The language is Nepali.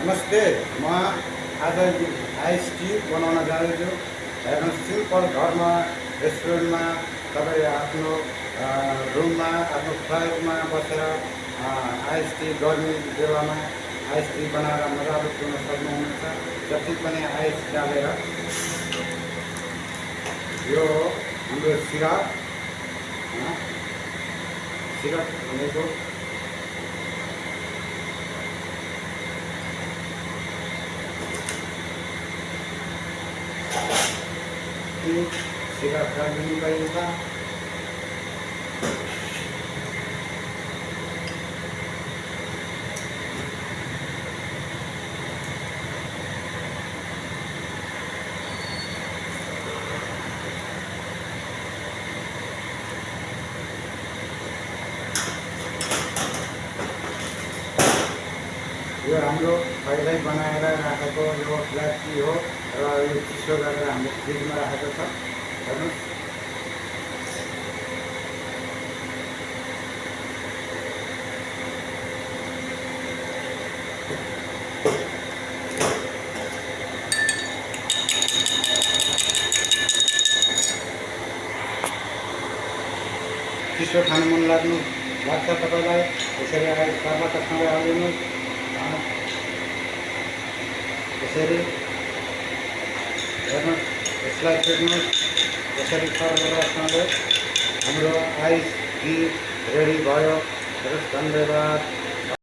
नमस्ते। म आज आइस टी बनाउन जाँदैछु। हेर्नुहोस्, सिम्पल घरमा रेस्टुरेन्टमा तपाईँ आफ्नो रुममा आफ्नो फ्ल्याटमा बसेर आइस टी गर्मी बेलामा आइस टी बनाएर मजाले पिउन सक्नुहुन्छ। जति पनि आइस डालेर यो हाम्रो सिरप भनेको सिरप राखिदिनु पाइन्छ। यो हाम्रो पहिल्यै बनाएर राखेको यो ब्ल्याक टी हो र यो चिसो गरेर हामीले फ्रिजमा राखेको छ। हेर्नुहोस्, चिसो खानु मन लाग्छ तपाईँलाई, यसरी आएर टमाटरसँगै हालिदिनुहोस्। यसरी हेर्नुहोस्, यसलाई फेर्नुहोस्। यसरी सरसँगै हाम्रो आइस टी रेडी भयो। हेर्नुहोस्, धन्यवाद।